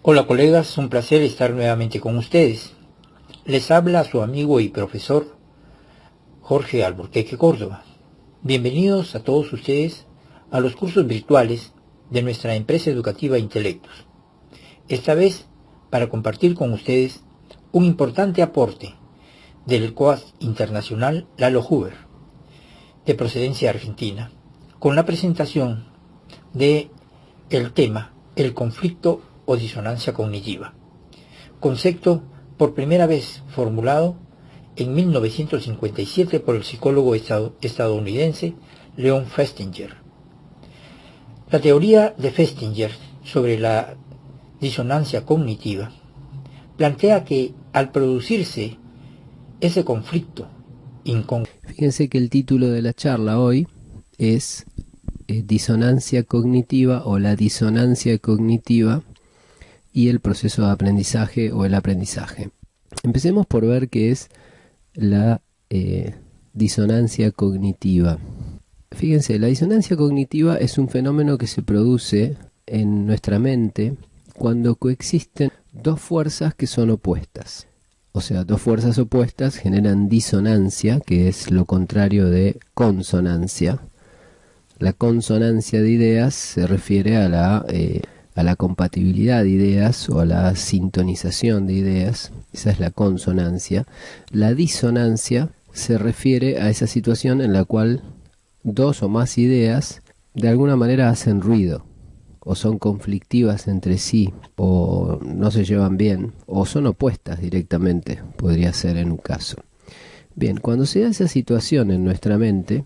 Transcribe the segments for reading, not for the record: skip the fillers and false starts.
Hola colegas, un placer estar nuevamente con ustedes. Les habla su amigo y profesor Jorge Alburquerque Córdoba. Bienvenidos a todos ustedes a los cursos virtuales de nuestra empresa educativa Intelectus. Esta vez para compartir con ustedes un importante aporte del COAS internacional Lalo Huber, de procedencia argentina, con la presentación de el tema el conflicto o disonancia cognitiva, concepto por primera vez formulado en 1957 por el psicólogo estadounidense Leon Festinger. La teoría de Festinger sobre la disonancia cognitiva plantea que al producirse ese conflicto Fíjense que el título de la charla hoy es disonancia cognitiva o la disonancia cognitiva y el proceso de aprendizaje o el aprendizaje. Empecemos por ver qué es la disonancia cognitiva. Fíjense, la disonancia cognitiva es un fenómeno que se produce en nuestra mente cuando coexisten dos fuerzas que son opuestas. O sea, dos fuerzas opuestas generan disonancia, que es lo contrario de consonancia. La consonancia de ideas se refiere a la compatibilidad de ideas o a la sintonización de ideas. Esa es la consonancia. La disonancia se refiere a esa situación en la cual dos o más ideas de alguna manera hacen ruido, o son conflictivas entre sí, o no se llevan bien, o son opuestas directamente, podría ser en un caso. Bien, cuando se da esa situación en nuestra mente,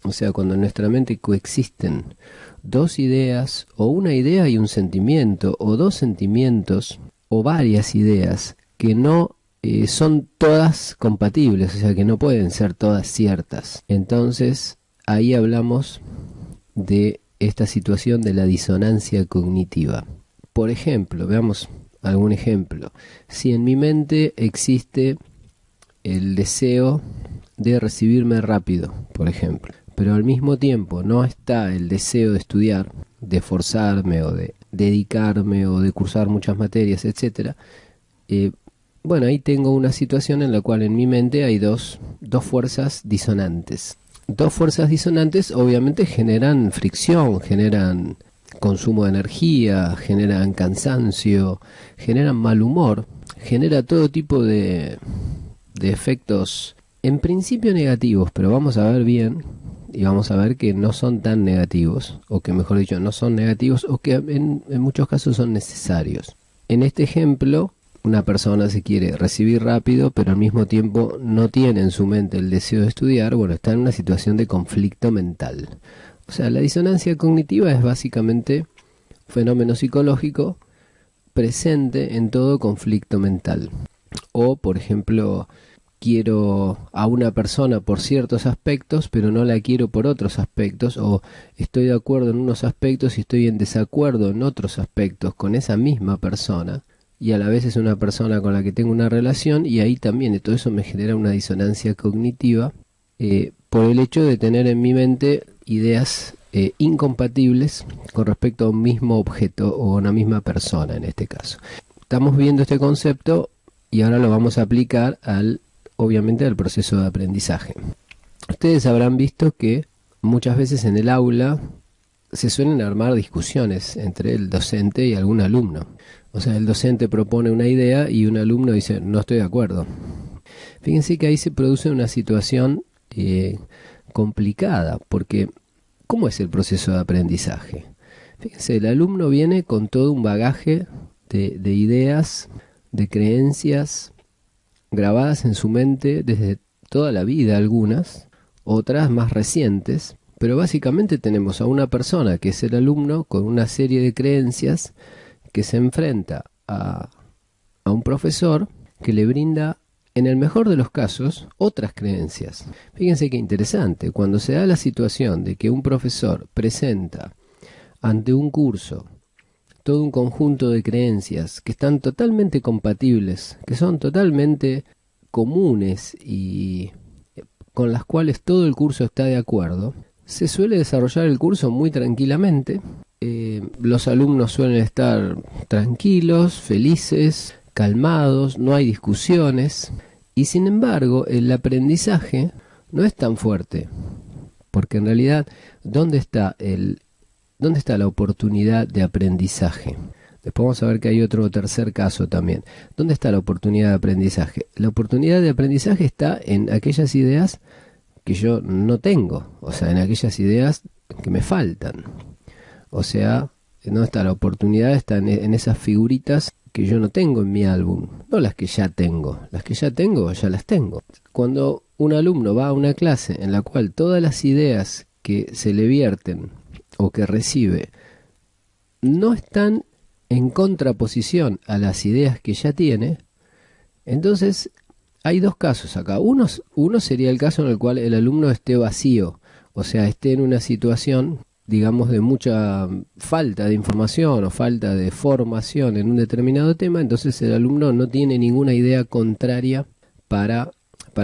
o sea, cuando en nuestra mente coexisten dos ideas, o una idea y un sentimiento, o dos sentimientos, o varias ideas, que no son todas compatibles, o sea, que no pueden ser todas ciertas, entonces ahí hablamos de esta situación de la disonancia cognitiva. Por ejemplo, veamos algún ejemplo. Si en mi mente existe el deseo de recibirme rápido, por ejemplo, pero al mismo tiempo no está el deseo de estudiar, de esforzarme o de dedicarme o de cursar muchas materias, etc. Bueno, ahí tengo una situación en la cual en mi mente hay dos fuerzas disonantes. Dos fuerzas disonantes obviamente generan fricción, generan consumo de energía, generan cansancio, generan mal humor, genera todo tipo de efectos en principio negativos, pero vamos a ver bien y vamos a ver que no son tan negativos, o que mejor dicho no son negativos, o que en muchos casos son necesarios. En este ejemplo, una persona se quiere recibir rápido, pero al mismo tiempo no tiene en su mente el deseo de estudiar. Bueno, está en una situación de conflicto mental. O sea, la disonancia cognitiva es básicamente un fenómeno psicológico presente en todo conflicto mental. O, por ejemplo, quiero a una persona por ciertos aspectos, pero no la quiero por otros aspectos, o estoy de acuerdo en unos aspectos y estoy en desacuerdo en otros aspectos con esa misma persona. Y a la vez es una persona con la que tengo una relación, y ahí también de todo eso me genera una disonancia cognitiva por el hecho de tener en mi mente ideas incompatibles con respecto a un mismo objeto o a una misma persona en este caso. Estamos viendo este concepto y ahora lo vamos a aplicar obviamente al proceso de aprendizaje. Ustedes habrán visto que muchas veces en el aula se suelen armar discusiones entre el docente y algún alumno. O sea, el docente propone una idea y un alumno dice, no estoy de acuerdo. Fíjense que ahí se produce una situación complicada, porque ¿cómo es el proceso de aprendizaje? Fíjense, el alumno viene con todo un bagaje de ideas, de creencias grabadas en su mente desde toda la vida, algunas, otras más recientes, pero básicamente tenemos a una persona que es el alumno con una serie de creencias que se enfrenta a un profesor que le brinda, en el mejor de los casos, otras creencias. Fíjense qué interesante, cuando se da la situación de que un profesor presenta ante un curso todo un conjunto de creencias que están totalmente compatibles, que son totalmente comunes y con las cuales todo el curso está de acuerdo, se suele desarrollar el curso muy tranquilamente los alumnos suelen estar tranquilos, felices, calmados, no hay discusiones, y sin embargo el aprendizaje no es tan fuerte, porque en realidad, ¿dónde está la oportunidad de aprendizaje? Después vamos a ver que hay otro tercer caso también. ¿Dónde está la oportunidad de aprendizaje? La oportunidad de aprendizaje está en aquellas ideas que yo no tengo, o sea, en aquellas ideas que me faltan. O sea, ¿dónde está la oportunidad? Está en esas figuritas que yo no tengo en mi álbum, no las que ya tengo. Las que ya tengo, ya las tengo. Cuando un alumno va a una clase en la cual todas las ideas que se le vierten o que recibe no están en contraposición a las ideas que ya tiene, entonces hay dos casos acá. Uno sería el caso en el cual el alumno esté vacío, o sea, esté en una situación, digamos, de mucha falta de información o falta de formación en un determinado tema, entonces el alumno no tiene ninguna idea contraria para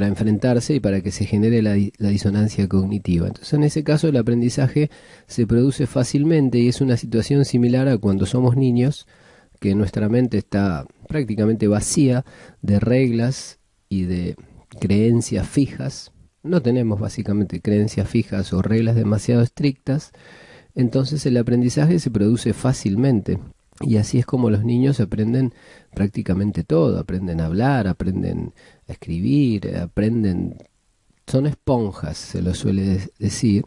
enfrentarse y para que se genere la disonancia cognitiva. Entonces, en ese caso, el aprendizaje se produce fácilmente y es una situación similar a cuando somos niños, que nuestra mente está prácticamente vacía de reglas y de creencias fijas. No tenemos básicamente creencias fijas o reglas demasiado estrictas, entonces el aprendizaje se produce fácilmente. Y así es como los niños aprenden prácticamente todo, aprenden a hablar, aprenden a escribir, son esponjas, se lo suele decir.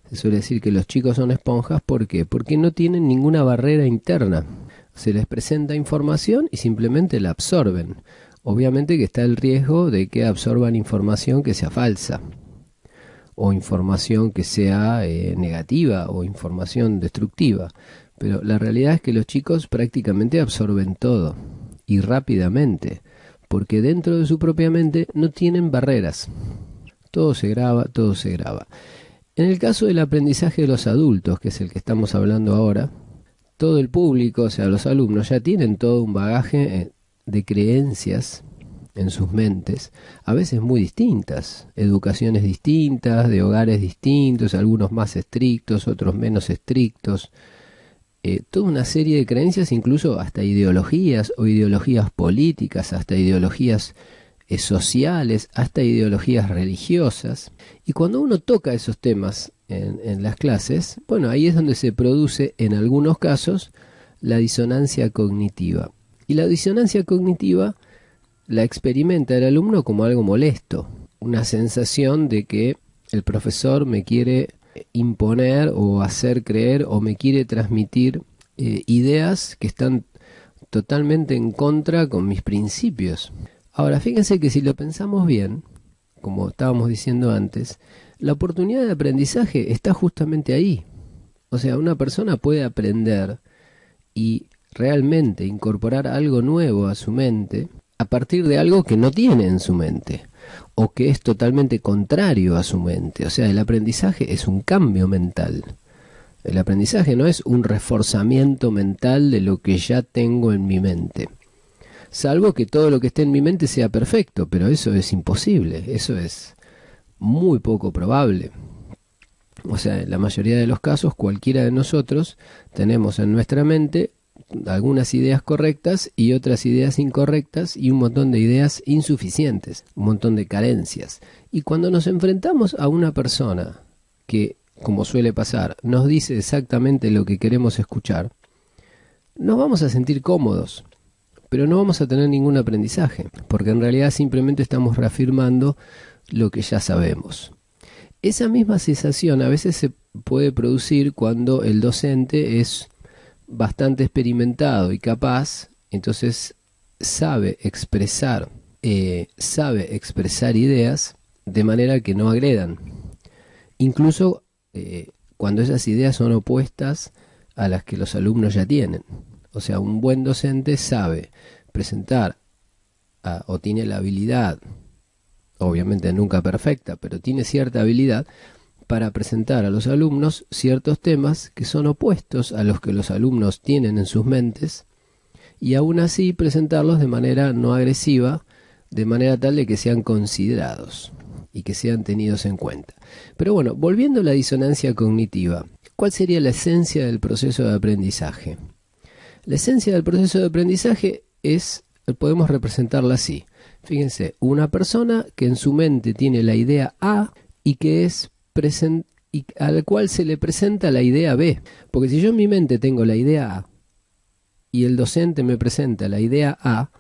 Se suele decir que los chicos son esponjas, ¿por qué? Porque no tienen ninguna barrera interna. Se les presenta información y simplemente la absorben. Obviamente que está el riesgo de que absorban información que sea falsa, o información que sea negativa, o información destructiva. Pero la realidad es que los chicos prácticamente absorben todo, y rápidamente, porque dentro de su propia mente no tienen barreras. Todo se graba, todo se graba. En el caso del aprendizaje de los adultos, que es el que estamos hablando ahora, todo el público, o sea, los alumnos, ya tienen todo un bagaje de creencias en sus mentes, a veces muy distintas, educaciones distintas, de hogares distintos, algunos más estrictos, otros menos estrictos, toda una serie de creencias, incluso hasta ideologías o ideologías políticas, hasta ideologías sociales, hasta ideologías religiosas. Y cuando uno toca esos temas en las clases, bueno, ahí es donde se produce, en algunos casos, la disonancia cognitiva. Y la disonancia cognitiva la experimenta el alumno como algo molesto, una sensación de que el profesor me quiere imponer o hacer creer o me quiere transmitir ideas que están totalmente en contra con mis principios. Ahora, fíjense que si lo pensamos bien, como estábamos diciendo antes, la oportunidad de aprendizaje está justamente ahí. O sea, una persona puede aprender y realmente incorporar algo nuevo a su mente a partir de algo que no tiene en su mente o que es totalmente contrario a su mente. O sea, el aprendizaje es un cambio mental. El aprendizaje no es un reforzamiento mental de lo que ya tengo en mi mente. Salvo que todo lo que esté en mi mente sea perfecto, pero eso es imposible, eso es muy poco probable. O sea, en la mayoría de los casos, cualquiera de nosotros tenemos en nuestra mente algunas ideas correctas y otras ideas incorrectas y un montón de ideas insuficientes, un montón de carencias. Y cuando nos enfrentamos a una persona que, como suele pasar, nos dice exactamente lo que queremos escuchar, nos vamos a sentir cómodos, pero no vamos a tener ningún aprendizaje, porque en realidad simplemente estamos reafirmando lo que ya sabemos. Esa misma sensación a veces se puede producir cuando el docente es bastante experimentado y capaz, entonces sabe expresar ideas de manera que no agredan, incluso cuando esas ideas son opuestas a las que los alumnos ya tienen. O sea, un buen docente sabe presentar o tiene la habilidad, obviamente nunca perfecta, pero tiene cierta habilidad para presentar a los alumnos ciertos temas que son opuestos a los que los alumnos tienen en sus mentes y aún así presentarlos de manera no agresiva, de manera tal de que sean considerados y que sean tenidos en cuenta. Pero bueno, volviendo a la disonancia cognitiva, ¿Cuál sería la esencia del proceso de aprendizaje? La esencia del proceso de aprendizaje podemos representarla así. Fíjense, una persona que en su mente tiene la idea A y al cual se le presenta la idea B. Porque si yo en mi mente tengo la idea A y el docente me presenta la idea A,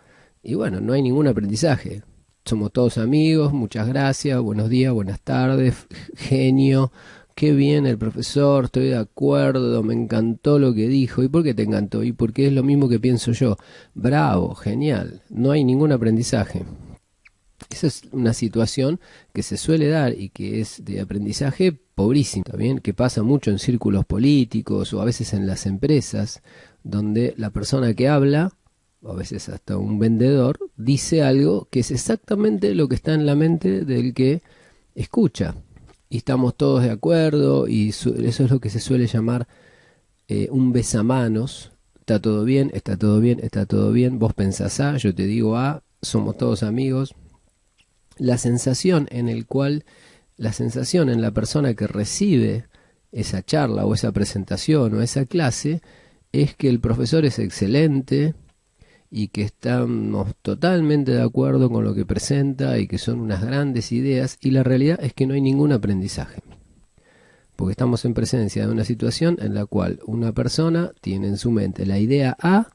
y bueno, no hay ningún aprendizaje. Somos todos amigos, muchas gracias, buenos días, buenas tardes, genio, qué bien el profesor, estoy de acuerdo, me encantó lo que dijo. ¿Y por qué te encantó? Y porque es lo mismo que pienso yo. Bravo, genial, no hay ningún aprendizaje. Esa es una situación que se suele dar y que es de aprendizaje pobrísimo, ¿también? Que pasa mucho en círculos políticos o a veces en las empresas, donde la persona que habla, o a veces hasta un vendedor, dice algo que es exactamente lo que está en la mente del que escucha. Y estamos todos de acuerdo y eso es lo que se suele llamar un besamanos. Está todo bien, está todo bien, está todo bien, vos pensás A, yo te digo A, somos todos amigos. La sensación en la persona que recibe esa charla o esa presentación o esa clase es que el profesor es excelente y que estamos totalmente de acuerdo con lo que presenta y que son unas grandes ideas, y la realidad es que no hay ningún aprendizaje, porque estamos en presencia de una situación en la cual una persona tiene en su mente la idea A,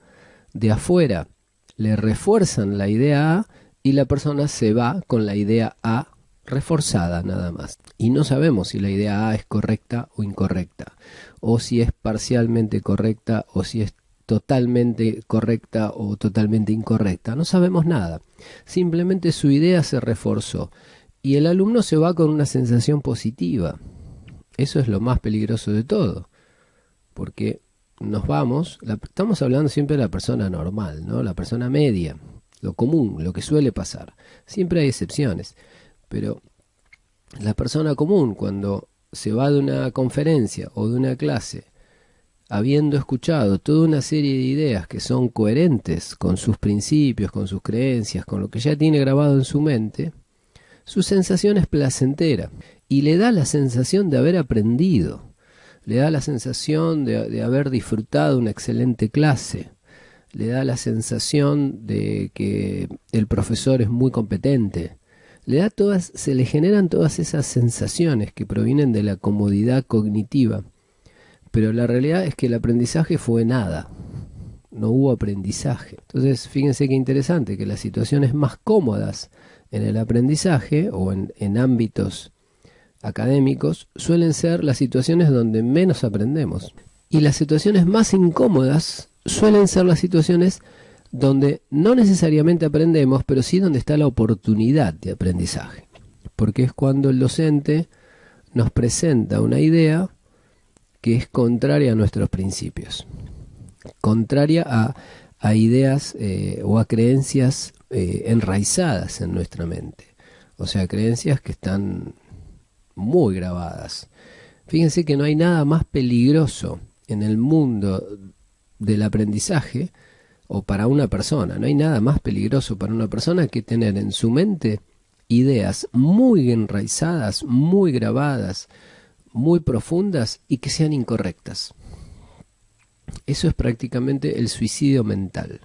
de afuera le refuerzan la idea A y la persona se va con la idea A reforzada nada más, y no sabemos si la idea A es correcta o incorrecta, o si es parcialmente correcta o si es totalmente correcta o totalmente incorrecta. No sabemos nada, simplemente su idea se reforzó y el alumno se va con una sensación positiva. Eso es lo más peligroso de todo, porque estamos hablando siempre de la persona normal, ¿no? La persona media, lo común, lo que suele pasar. Siempre hay excepciones, pero la persona común, cuando se va de una conferencia o de una clase habiendo escuchado toda una serie de ideas que son coherentes con sus principios, con sus creencias, con lo que ya tiene grabado en su mente, su sensación es placentera y le da la sensación de haber aprendido, le da la sensación de haber disfrutado una excelente clase, le da la sensación de que el profesor es muy competente, se le generan todas esas sensaciones que provienen de la comodidad cognitiva. Pero la realidad es que el aprendizaje fue nada, no hubo aprendizaje. Entonces, fíjense qué interesante, que las situaciones más cómodas en el aprendizaje o en ámbitos académicos suelen ser las situaciones donde menos aprendemos. Y las situaciones más incómodas suelen ser las situaciones donde no necesariamente aprendemos, pero sí donde está la oportunidad de aprendizaje. Porque es cuando el docente nos presenta una idea que es contraria a nuestros principios, contraria a ideas o a creencias enraizadas en nuestra mente, o sea, creencias que están muy grabadas. Fíjense que no hay nada más peligroso en el mundo del aprendizaje, o para una persona, no hay nada más peligroso para una persona que tener en su mente ideas muy enraizadas, muy grabadas, muy profundas y que sean incorrectas. Eso es prácticamente el suicidio mental.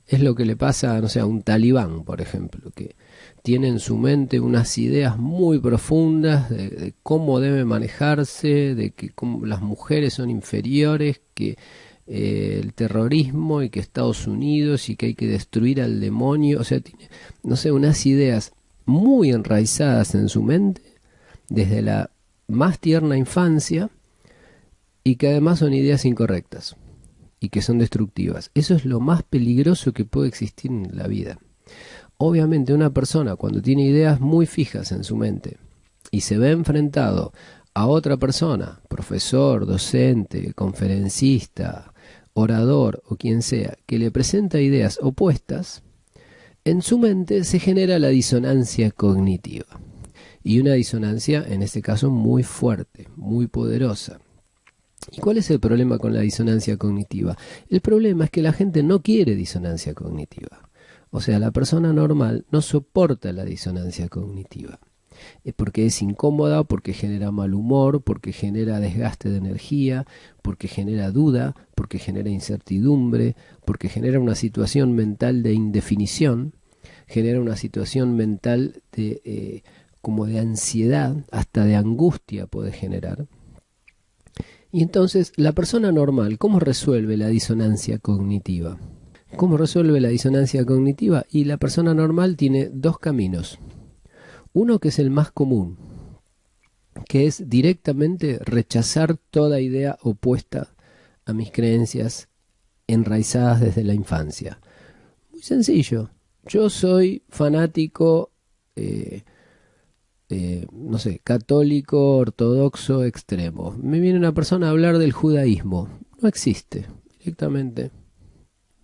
Es lo que le pasa, no sé, a un talibán, por ejemplo, que tiene en su mente unas ideas muy profundas de cómo debe manejarse, de que las mujeres son inferiores, que el terrorismo y que Estados Unidos y que hay que destruir al demonio. O sea, tiene, no sé, unas ideas muy enraizadas en su mente desde la más tierna infancia y que además son ideas incorrectas y que son destructivas. Eso es lo más peligroso que puede existir en la vida. Obviamente una persona cuando tiene ideas muy fijas en su mente y se ve enfrentado a otra persona, profesor, docente, conferencista, orador o quien sea, que le presenta ideas opuestas, en su mente se genera la disonancia cognitiva. Y una disonancia, en este caso, muy fuerte, muy poderosa. ¿Y cuál es el problema con la disonancia cognitiva? El problema es que la gente no quiere disonancia cognitiva. O sea, la persona normal no soporta la disonancia cognitiva. porque es incómoda, porque genera mal humor, porque genera desgaste de energía, porque genera duda, porque genera incertidumbre, porque genera una situación mental de indefinición, genera una situación mental de como de ansiedad, hasta de angustia puede generar. Y entonces, la persona normal, ¿cómo resuelve la disonancia cognitiva? ¿Cómo resuelve la disonancia cognitiva? Y la persona normal tiene dos caminos. Uno que es el más común, que es directamente rechazar toda idea opuesta a mis creencias enraizadas desde la infancia. Muy sencillo. Yo soy fanático, no sé, católico, ortodoxo, extremo. Me viene una persona a hablar del judaísmo. No existe, directamente.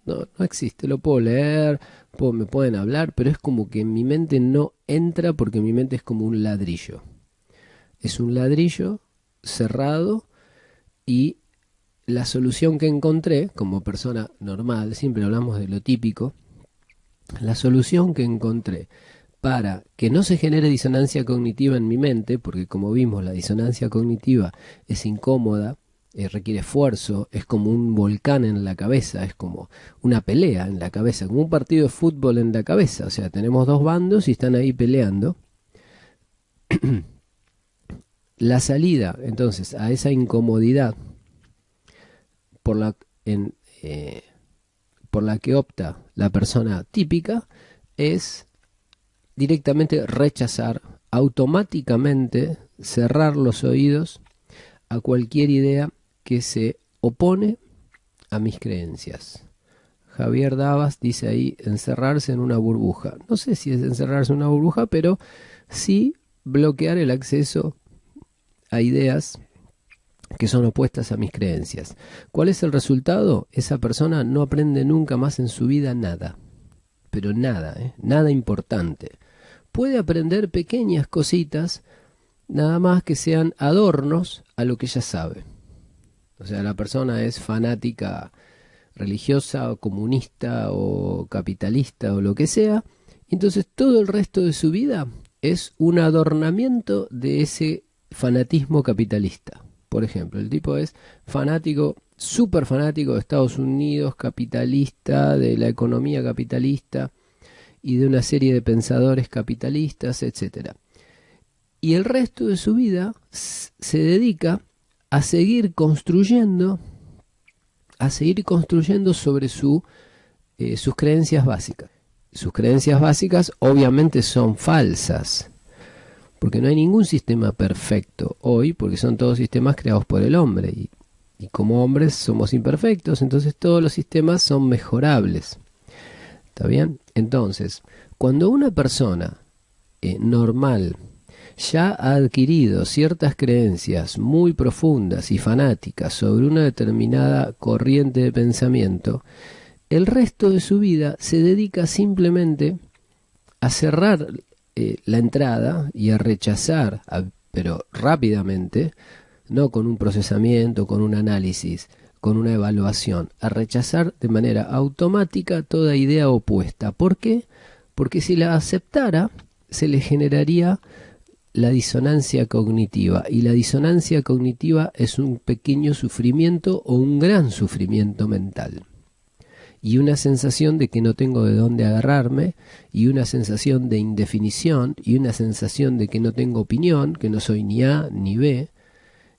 No existe. Lo puedo leer, me pueden hablar, pero es como que en mi mente no entra porque mi mente es como un ladrillo. Es un ladrillo cerrado y la solución que encontré como persona normal, siempre hablamos de lo típico, la solución que encontré para que no se genere disonancia cognitiva en mi mente, porque como vimos la disonancia cognitiva es incómoda, requiere esfuerzo, es como un volcán en la cabeza, es como una pelea en la cabeza, como un partido de fútbol en la cabeza, o sea, tenemos dos bandos y están ahí peleando. La salida, entonces, a esa incomodidad por la que opta la persona típica es directamente rechazar, automáticamente cerrar los oídos a cualquier idea que se opone a mis creencias. Javier Davas dice ahí encerrarse en una burbuja. No sé si es encerrarse en una burbuja, pero sí bloquear el acceso a ideas que son opuestas a mis creencias. ¿Cuál es el resultado? Esa persona no aprende nunca más en su vida nada. Pero nada, nada importante. Puede aprender pequeñas cositas, nada más que sean adornos a lo que ya sabe. O sea, la persona es fanática religiosa o comunista o capitalista o lo que sea, entonces todo el resto de su vida es un adornamiento de ese fanatismo capitalista. Por ejemplo, el tipo es fanático, súper fanático de Estados Unidos, capitalista, de la economía capitalista y de una serie de pensadores capitalistas, etc. Y el resto de su vida se dedica a seguir construyendo sobre sus creencias básicas. Sus creencias básicas obviamente son falsas, porque no hay ningún sistema perfecto hoy, porque son todos sistemas creados por el hombre, y como hombres somos imperfectos, entonces todos los sistemas son mejorables. ¿Está bien? Entonces, cuando una persona normal ya ha adquirido ciertas creencias muy profundas y fanáticas sobre una determinada corriente de pensamiento, el resto de su vida se dedica simplemente a cerrar la entrada y a rechazar, pero rápidamente, no con un procesamiento, con un análisis, con una evaluación, a rechazar de manera automática toda idea opuesta. ¿Por qué? Porque si la aceptara, se le generaría la disonancia cognitiva, y la disonancia cognitiva es un pequeño sufrimiento o un gran sufrimiento mental, y una sensación de que no tengo de dónde agarrarme, y una sensación de indefinición, y una sensación de que no tengo opinión, que no soy ni A ni B,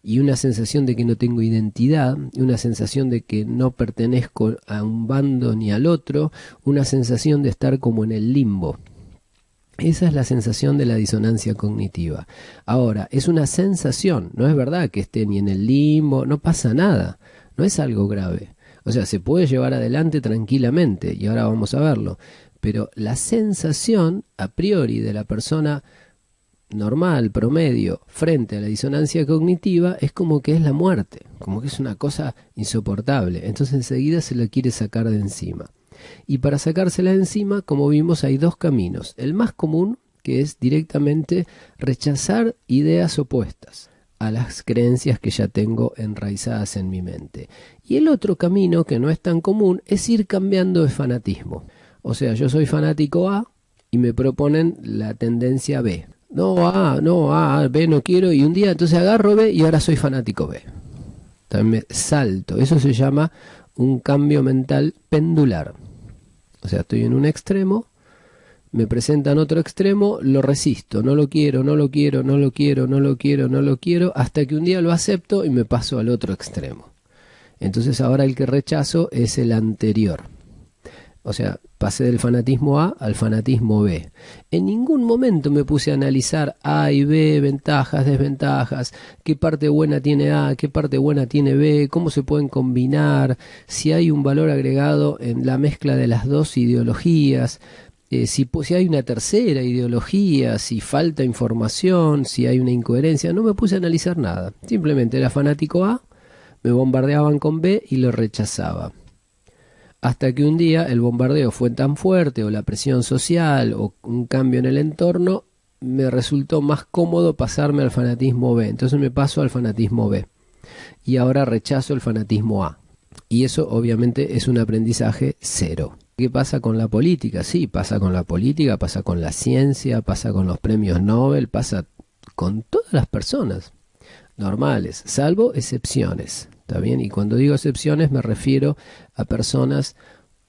y una sensación de que no tengo identidad, y una sensación de que no pertenezco a un bando ni al otro, una sensación de estar como en el limbo. Esa es la sensación de la disonancia cognitiva. Ahora, es una sensación, no es verdad que esté ni en el limbo, no pasa nada, no es algo grave. O sea, se puede llevar adelante tranquilamente, y ahora vamos a verlo. Pero la sensación a priori de la persona normal, promedio, frente a la disonancia cognitiva, es como que es la muerte, como que es una cosa insoportable. Entonces enseguida se la quiere sacar de encima. Y para sacársela de encima, como vimos, hay dos caminos. El más común, que es directamente rechazar ideas opuestas a las creencias que ya tengo enraizadas en mi mente. Y el otro camino, que no es tan común, es ir cambiando de fanatismo. O sea, yo soy fanático A y me proponen la tendencia B. No, A, no, A, B no quiero, y un día entonces agarro B y ahora soy fanático B. También me salto. Eso se llama un cambio mental pendular. O sea, estoy en un extremo, me presentan otro extremo, lo resisto, no lo quiero, no lo quiero, no lo quiero, no lo quiero, no lo quiero, hasta que un día lo acepto y me paso al otro extremo. Entonces ahora el que rechazo es el anterior. O sea, pasé del fanatismo A al fanatismo B. En ningún momento me puse a analizar A y B, ventajas, desventajas, qué parte buena tiene A, qué parte buena tiene B, cómo se pueden combinar, si hay un valor agregado en la mezcla de las dos ideologías, si hay una tercera ideología, si falta información, si hay una incoherencia. No me puse a analizar nada. Simplemente era fanático A, me bombardeaban con B y lo rechazaba. Hasta que un día el bombardeo fue tan fuerte, o la presión social, o un cambio en el entorno, me resultó más cómodo pasarme al fanatismo B. Entonces me paso al fanatismo B. Y ahora rechazo el fanatismo A. Y eso obviamente es un aprendizaje cero. ¿Qué pasa con la política? Sí, pasa con la política, pasa con la ciencia, pasa con los premios Nobel, pasa con todas las personas normales, salvo excepciones. ¿Está bien? Y cuando digo excepciones me refiero a personas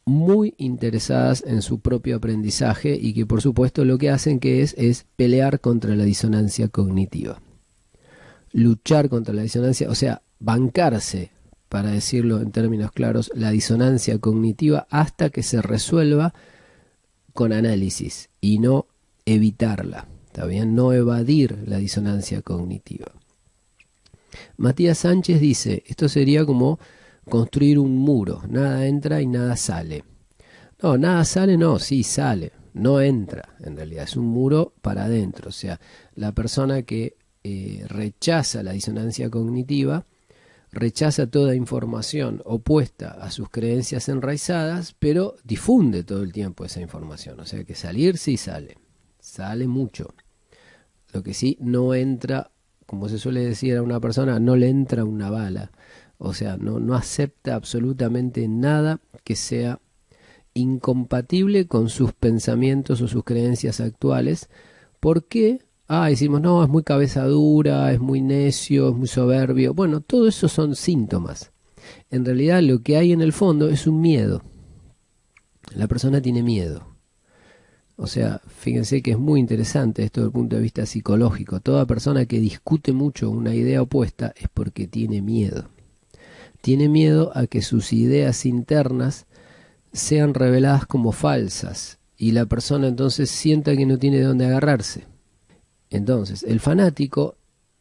muy interesadas en su propio aprendizaje y que por supuesto lo que hacen es pelear contra la disonancia cognitiva. Luchar contra la disonancia, o sea, bancarse, para decirlo en términos claros, la disonancia cognitiva hasta que se resuelva con análisis y no evitarla. ¿Está bien? No evadir la disonancia cognitiva. Matías Sánchez dice, esto sería como construir un muro, nada entra y nada sale. No, nada sale, no, sí sale, no entra, en realidad es un muro para adentro. O sea, la persona que rechaza la disonancia cognitiva, rechaza toda información opuesta a sus creencias enraizadas, pero difunde todo el tiempo esa información. O sea que salir sí sale, sale mucho. Lo que sí no entra, como se suele decir a una persona, no le entra una bala. O sea, no acepta absolutamente nada que sea incompatible con sus pensamientos o sus creencias actuales. ¿Por qué? Decimos, no, es muy cabeza dura, es muy necio, es muy soberbio. Bueno, todo eso son síntomas. En realidad lo que hay en el fondo es un miedo. La persona tiene miedo. O sea, fíjense que es muy interesante esto desde el punto de vista psicológico. Toda persona que discute mucho una idea opuesta es porque tiene miedo. Tiene miedo a que sus ideas internas sean reveladas como falsas y la persona entonces sienta que no tiene de dónde agarrarse. Entonces, el fanático,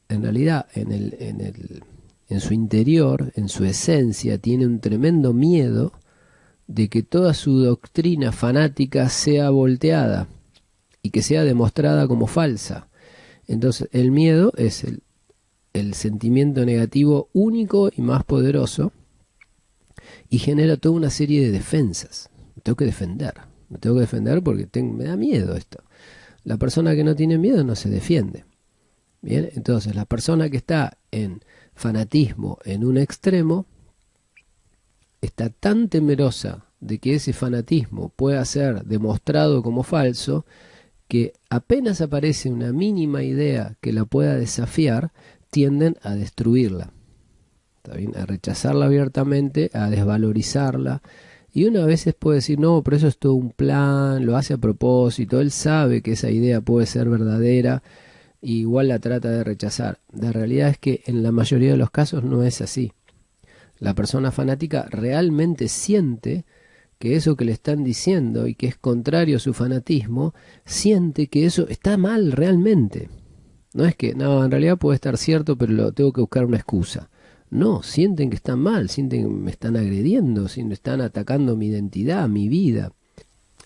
en realidad, en su interior, en su esencia, tiene un tremendo miedo de que toda su doctrina fanática sea volteada y que sea demostrada como falsa. Entonces, el miedo es el sentimiento negativo único y más poderoso y genera toda una serie de defensas. Me tengo que defender porque me da miedo esto. La persona que no tiene miedo no se defiende. Bien, entonces la persona que está en fanatismo en un extremo está tan temerosa de que ese fanatismo pueda ser demostrado como falso que apenas aparece una mínima idea que la pueda desafiar, tienden a destruirla. ¿Está bien? A rechazarla abiertamente, a desvalorizarla. Y uno a veces puede decir, no, pero eso es todo un plan, lo hace a propósito, él sabe que esa idea puede ser verdadera, y igual la trata de rechazar. La realidad es que en la mayoría de los casos no es así. La persona fanática realmente siente que eso que le están diciendo y que es contrario a su fanatismo, siente que eso está mal realmente. No es que, no, en realidad puede estar cierto, pero tengo que buscar una excusa. No, sienten que están mal, sienten que me están agrediendo, están atacando mi identidad, mi vida.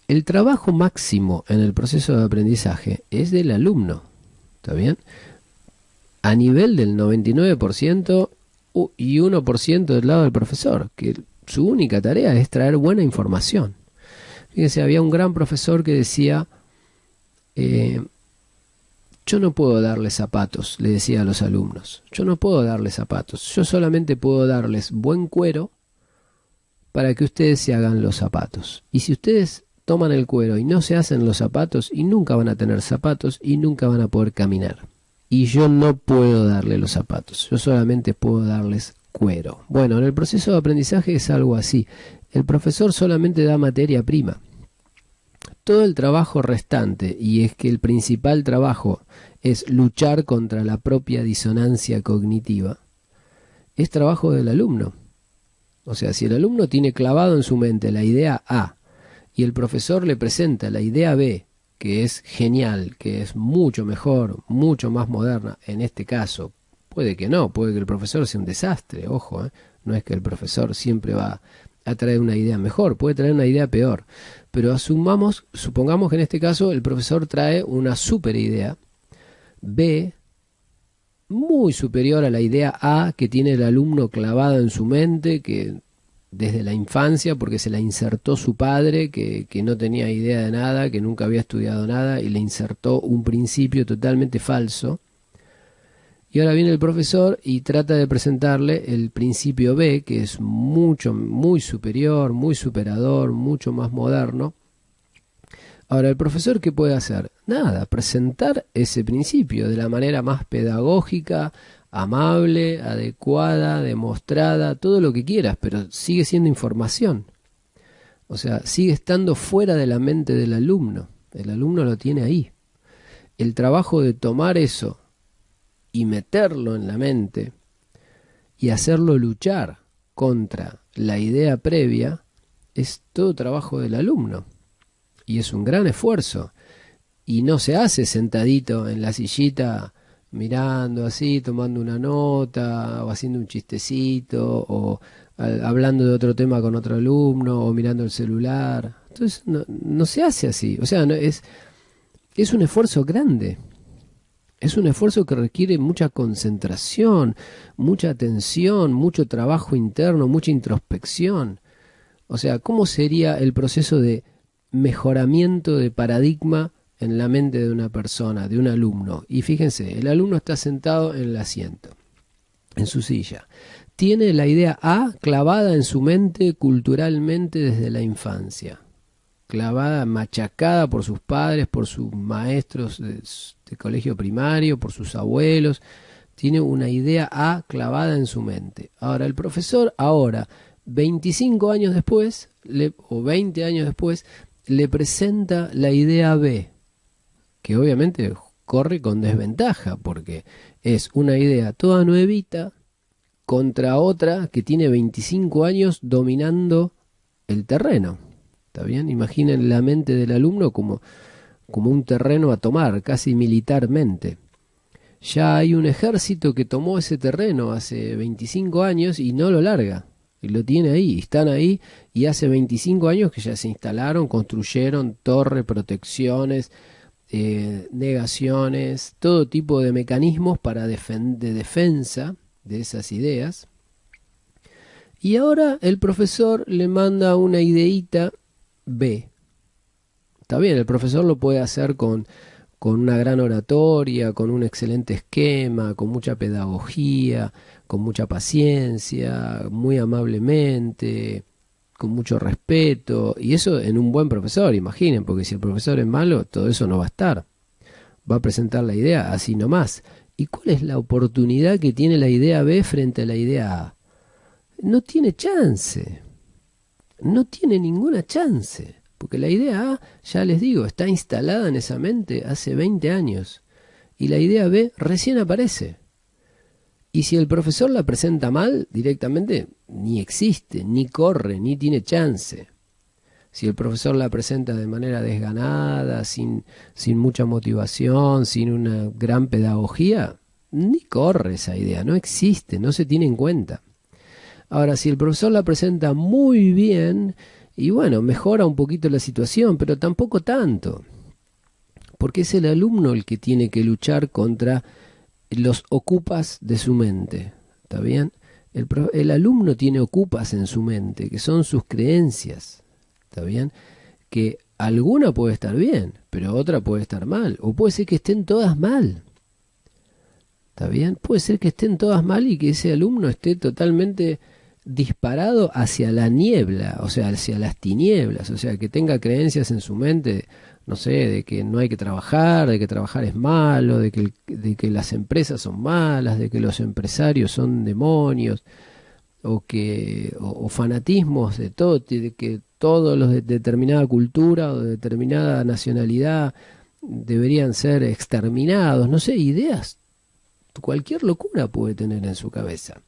El trabajo máximo en el proceso de aprendizaje es del alumno, ¿está bien? A nivel del 99% y 1% del lado del profesor, que su única tarea es traer buena información. Fíjense, había un gran profesor que decía, yo no puedo darles zapatos, le decía a los alumnos, yo no puedo darles zapatos, yo solamente puedo darles buen cuero para que ustedes se hagan los zapatos. Y si ustedes toman el cuero y no se hacen los zapatos y nunca van a tener zapatos y nunca van a poder caminar. Y yo no puedo darle los zapatos, yo solamente puedo darles cuero. Bueno, en el proceso de aprendizaje es algo así. El profesor solamente da materia prima. Todo el trabajo restante, y es que el principal trabajo es luchar contra la propia disonancia cognitiva, es trabajo del alumno. O sea, si el alumno tiene clavado en su mente la idea A y el profesor le presenta la idea B, que es genial, que es mucho mejor, mucho más moderna, en este caso, puede que no, puede que el profesor sea un desastre, ojo, no es que el profesor siempre va a traer una idea mejor, puede traer una idea peor, pero supongamos que en este caso el profesor trae una super idea B, muy superior a la idea A que tiene el alumno clavada en su mente, que desde la infancia, porque se la insertó su padre, que no tenía idea de nada, que nunca había estudiado nada, y le insertó un principio totalmente falso. Y ahora viene el profesor y trata de presentarle el principio B, que es muy superior, muy superador, mucho más moderno. Ahora, ¿el profesor qué puede hacer? Nada, presentar ese principio de la manera más pedagógica, amable, adecuada, demostrada, todo lo que quieras, pero sigue siendo información. O sea, sigue estando fuera de la mente del alumno. El alumno lo tiene ahí. El trabajo de tomar eso y meterlo en la mente y hacerlo luchar contra la idea previa es todo trabajo del alumno. Y es un gran esfuerzo. Y no se hace sentadito en la sillita mirando así, tomando una nota, o haciendo un chistecito, o hablando de otro tema con otro alumno, o mirando el celular. Entonces no se hace así. O sea, es un esfuerzo grande. Es un esfuerzo que requiere mucha concentración, mucha atención, mucho trabajo interno, mucha introspección. O sea, ¿cómo sería el proceso de mejoramiento de paradigma en la mente de una persona, de un alumno? Y fíjense, el alumno está sentado en el asiento, en su silla. Tiene la idea A clavada en su mente culturalmente desde la infancia. Clavada, machacada por sus padres, por sus maestros de colegio primario, por sus abuelos. Tiene una idea A clavada en su mente. Ahora, el profesor, 25 años después, o 20 años después, le presenta la idea B, que obviamente corre con desventaja, porque es una idea toda nuevita contra otra que tiene 25 años dominando el terreno. ¿Está bien? Imaginen la mente del alumno como un terreno a tomar, casi militarmente. Ya hay un ejército que tomó ese terreno hace 25 años y no lo larga. Y lo tiene ahí, están ahí, y hace 25 años que ya se instalaron, construyeron torres, protecciones, negaciones, todo tipo de mecanismos de defensa de esas ideas. Y ahora el profesor le manda una ideita B. Está bien, el profesor lo puede hacer con una gran oratoria, con un excelente esquema, con mucha pedagogía, con mucha paciencia, muy amablemente, con mucho respeto, y eso en un buen profesor, imaginen, porque si el profesor es malo, todo eso no va a estar. Va a presentar la idea así nomás. ¿Y cuál es la oportunidad que tiene la idea B frente a la idea A? No tiene chance. No tiene ninguna chance. Porque la idea A, ya les digo, está instalada en esa mente hace 20 años. Y la idea B recién aparece. Y si el profesor la presenta mal, directamente ni existe, ni corre, ni tiene chance. Si el profesor la presenta de manera desganada, sin mucha motivación, sin una gran pedagogía, ni corre esa idea, no existe, no se tiene en cuenta. Ahora, si el profesor la presenta muy bien, y bueno, mejora un poquito la situación, pero tampoco tanto. Porque es el alumno el que tiene que luchar contra los ocupas de su mente. ¿Está bien? El alumno tiene ocupas en su mente, que son sus creencias. ¿Está bien? Que alguna puede estar bien, pero otra puede estar mal. O puede ser que estén todas mal. ¿Está bien? Puede ser que estén todas mal y que ese alumno esté totalmente disparado hacia la niebla, o sea, hacia las tinieblas, o sea, que tenga creencias en su mente, no sé, de que no hay que trabajar, de que trabajar es malo, de que las empresas son malas, de que los empresarios son demonios, o fanatismos de todo, de que todos los de determinada cultura o de determinada nacionalidad deberían ser exterminados, no sé, ideas, cualquier locura puede tener en su cabeza.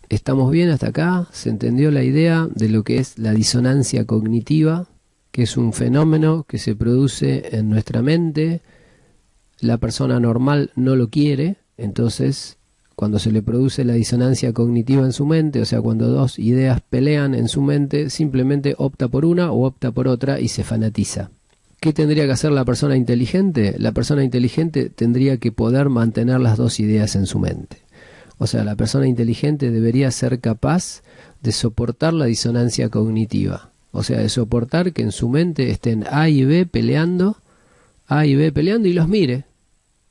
¿Estamos bien hasta acá? ¿Se entendió la idea de lo que es la disonancia cognitiva? Que es un fenómeno que se produce en nuestra mente. La persona normal no lo quiere, entonces cuando se le produce la disonancia cognitiva en su mente, o sea, cuando dos ideas pelean en su mente, simplemente opta por una o opta por otra y se fanatiza. ¿Qué tendría que hacer la persona inteligente? La persona inteligente tendría que poder mantener las dos ideas en su mente. O sea, la persona inteligente debería ser capaz de soportar la disonancia cognitiva. O sea, de soportar que en su mente estén A y B peleando y los mire.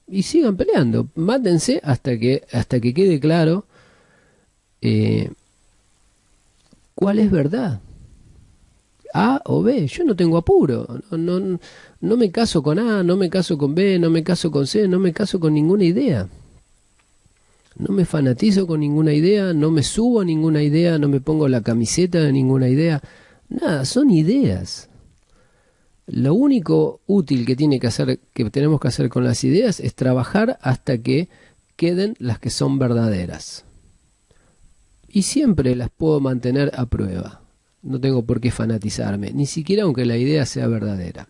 Y sigan peleando. Mátense hasta que quede claro cuál es verdad. A o B. Yo no tengo apuro. No me caso con A, no me caso con B, no me caso con C, no me caso con ninguna idea. No me fanatizo con ninguna idea, no me subo a ninguna idea, no me pongo la camiseta de ninguna idea. Nada, son ideas. Lo único útil que tenemos que hacer con las ideas es trabajar hasta que queden las que son verdaderas. Y siempre las puedo mantener a prueba. No tengo por qué fanatizarme, ni siquiera aunque la idea sea verdadera.